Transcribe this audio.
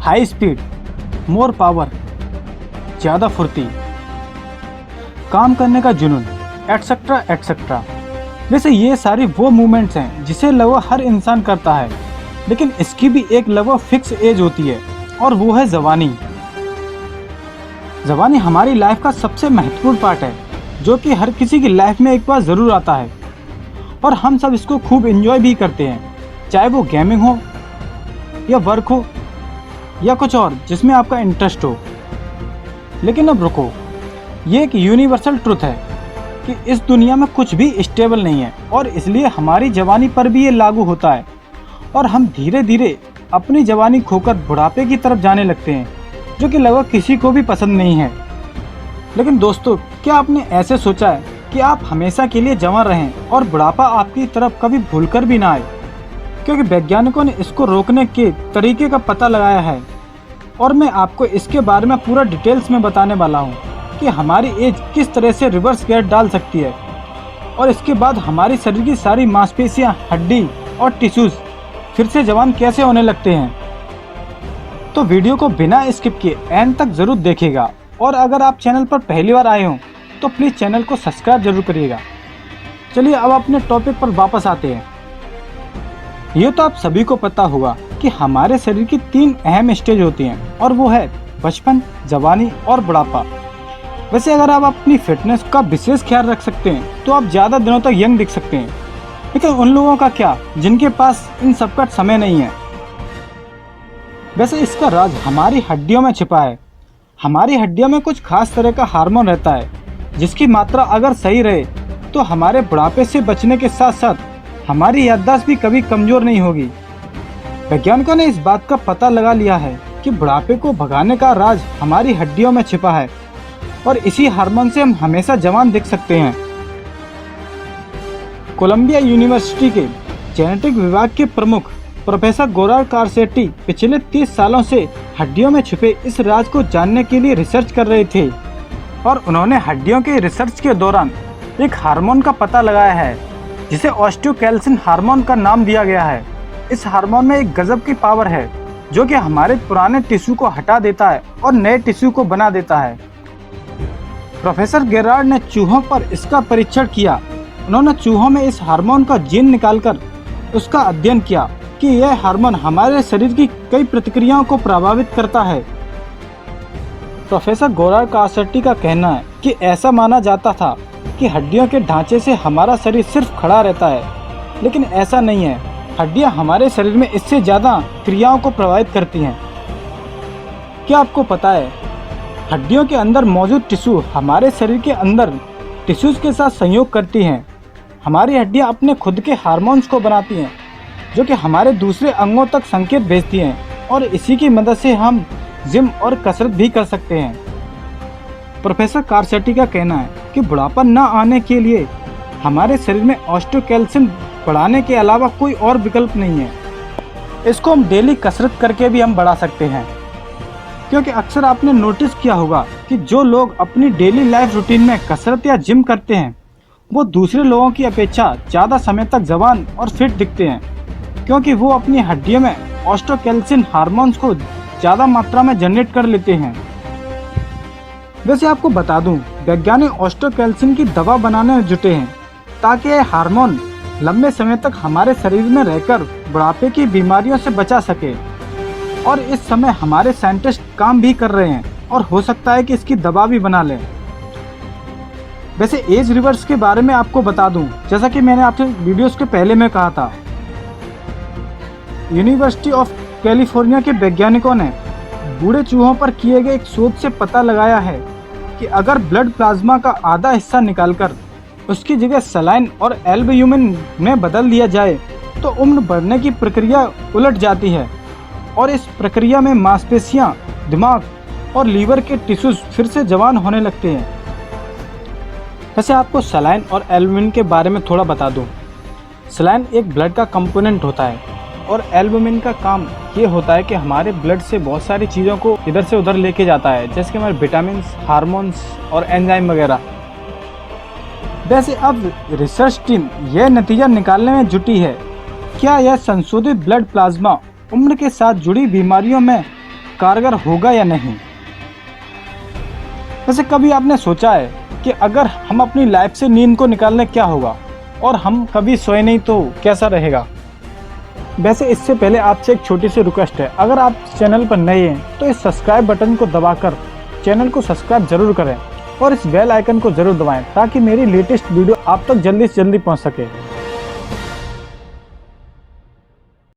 High speed, more power, ज़्यादा फुर्ती, काम करने का जुनून, एटसेट्रा एटसेट्रा। वैसे ये सारी वो मूवमेंट्स हैं जिसे लगभग हर इंसान करता है, लेकिन इसकी भी एक लगभग फिक्स एज होती है और वो है जवानी। जवानी हमारी लाइफ का सबसे महत्वपूर्ण पार्ट है, जो कि हर किसी की लाइफ में एक बार ज़रूर आता है और हम सब इसको खूब एंजॉय भी करते हैं, चाहे वो गेमिंग हो या वर्क हो या कुछ और जिसमें आपका इंटरेस्ट हो। लेकिन अब रुको, ये एक यूनिवर्सल ट्रुथ है कि इस दुनिया में कुछ भी स्टेबल नहीं है और इसलिए हमारी जवानी पर भी ये लागू होता है और हम धीरे धीरे अपनी जवानी खोकर बुढ़ापे की तरफ जाने लगते हैं, जो कि लगभग किसी को भी पसंद नहीं है। लेकिन दोस्तों, क्या आपने ऐसे सोचा है कि आप हमेशा के लिए जवान रहें और बुढ़ापा आपकी तरफ कभी भूलकर भी ना आए? क्योंकि वैज्ञानिकों ने इसको रोकने के तरीके का पता लगाया है और मैं आपको इसके बारे में पूरा डिटेल्स में बताने वाला हूँ कि हमारी एज किस तरह से रिवर्स गियर डाल सकती है और इसके बाद हमारी शरीर की सारी मांसपेशियाँ, हड्डी और टिश्यूज़ फिर से जवान कैसे होने लगते हैं। तो वीडियो को बिना स्किप किए एंड तक ज़रूर देखिएगा और अगर आप चैनल पर पहली बार आए हों तो प्लीज़ चैनल को सब्सक्राइब जरूर करिएगा। चलिए अब अपने टॉपिक पर वापस आते हैं। ये तो आप सभी को पता होगा कि हमारे शरीर की 3 अहम स्टेज होती हैं और वो है बचपन, जवानी और बुढ़ापा। वैसे अगर आप अपनी फिटनेस का विशेष ख्याल रख सकते हैं तो आप ज़्यादा दिनों तक यंग दिख सकते हैं, लेकिन उन लोगों का क्या जिनके पास इन सब का समय नहीं है? वैसे इसका राज हमारी हड्डियों में छिपा है। हमारी हड्डियों में कुछ खास तरह का हार्मोन रहता है जिसकी मात्रा अगर सही रहे तो हमारे बुढ़ापे से बचने के साथ साथ हमारी याददाश्त भी कभी कमज़ोर नहीं होगी। वैज्ञानिकों ने इस बात का पता लगा लिया है कि बुढ़ापे को भगाने का राज हमारी हड्डियों में छिपा है और इसी हार्मोन से हम हमेशा जवान दिख सकते हैं। कोलंबिया यूनिवर्सिटी के जेनेटिक विभाग के प्रमुख प्रोफेसर गोरार्ड कार्सेटी पिछले 30 सालों से हड्डियों में छुपे इस राज को जानने के लिए रिसर्च कर रहे थे और उन्होंने हड्डियों के रिसर्च के दौरान एक हार्मोन का पता लगाया है जिसे ऑस्टियोकैल्सिन हार्मोन का नाम दिया गया है। इस हार्मोन में एक गजब की पावर है जो कि हमारे पुराने टिश्यू को हटा देता है और नए टिश्यू को बना देता है। प्रोफेसर गेरार्ड ने चूहों पर इसका परीक्षण किया। उन्होंने चूहों में इस हार्मोन का जीन निकालकर उसका अध्ययन किया कि यह हार्मोन हमारे शरीर की कई प्रतिक्रियाओं को प्रभावित करता है। प्रोफेसर गोरार्ड कार्सेटी का कहना है कि ऐसा माना जाता था कि हड्डियों के ढांचे से हमारा शरीर सिर्फ खड़ा रहता है, लेकिन ऐसा नहीं है। हड्डियां हमारे शरीर में इससे ज़्यादा क्रियाओं को प्रभावित करती हैं। क्या आपको पता है, हड्डियों के अंदर मौजूद टिश्यू हमारे शरीर के अंदर टिश्यूज़ के साथ संयोग करती हैं। हमारी हड्डियां अपने खुद के हार्मोन्स को बनाती हैं जो कि हमारे दूसरे अंगों तक संकेत भेजती हैं और इसी की मदद से हम जिम और कसरत भी कर सकते हैं। प्रोफेसर कार्सेटी का कहना है कि बुढ़ापा न आने के लिए हमारे शरीर में ऑस्टियोकैल्सिन बढ़ाने के अलावा कोई और विकल्प नहीं है। इसको हम डेली कसरत करके भी हम बढ़ा सकते हैं, क्योंकि अक्सर आपने नोटिस किया होगा कि जो लोग अपनी डेली लाइफ रूटीन में कसरत या जिम करते हैं वो दूसरे लोगों की अपेक्षा ज़्यादा समय तक जवान और फिट दिखते हैं, क्योंकि वो अपनी हड्डियों में ऑस्टियोकैल्सिन हार्मोन्स को ज़्यादा मात्रा में जनरेट कर लेते हैं। वैसे आपको बता दूं, वैज्ञानिक ऑस्टियोकैल्सिन की दवा बनाने में जुटे हैं ताकि यह हार्मोन लंबे समय तक हमारे शरीर में रहकर बुढ़ापे की बीमारियों से बचा सके और इस समय हमारे साइंटिस्ट काम भी कर रहे हैं और हो सकता है कि इसकी दवा भी बना लें। वैसे एज रिवर्स के बारे में आपको बता दूं, जैसा कि मैंने आपसे वीडियोस के पहले में कहा था, यूनिवर्सिटी ऑफ कैलिफोर्निया के वैज्ञानिकों ने बूढ़े चूहों पर किए गए एक शोध से पता लगाया है कि अगर ब्लड प्लाज्मा का आधा हिस्सा निकालकर उसकी जगह सलाइन और एल्ब्यूमिन में बदल दिया जाए तो उम्र बढ़ने की प्रक्रिया उलट जाती है और इस प्रक्रिया में मांसपेशियां, दिमाग और लीवर के टिश्यूज फिर से जवान होने लगते हैं। वैसे आपको सलाइन और एल्ब्यूमिन के बारे में थोड़ा बता दूं। सलाइन एक ब्लड का कंपोनेंट होता है और एल्ब्यूमिन का काम ये होता है कि हमारे ब्लड से बहुत सारी चीज़ों को इधर से उधर लेके जाता है, जैसे कि हमारे विटामिन, हार्मोन्स और एंजाइम वगैरह। वैसे अब रिसर्च टीम यह नतीजा निकालने में जुटी है, क्या यह संशोधित ब्लड प्लाज्मा उम्र के साथ जुड़ी बीमारियों में कारगर होगा या नहीं। वैसे कभी आपने सोचा है कि अगर हम अपनी लाइफ से नींद को निकालने क्या होगा और हम कभी सोए नहीं तो कैसा रहेगा। वैसे इससे पहले आपसे एक छोटी सी रिक्वेस्ट है, अगर आप चैनल पर नए हैं तो इस सब्सक्राइब बटन को दबाकर चैनल को सब्सक्राइब जरूर करें और इस बेल आइकन को जरूर दबाएं ताकि मेरी लेटेस्ट वीडियो आप तक जल्दी से जल्दी पहुंच सके।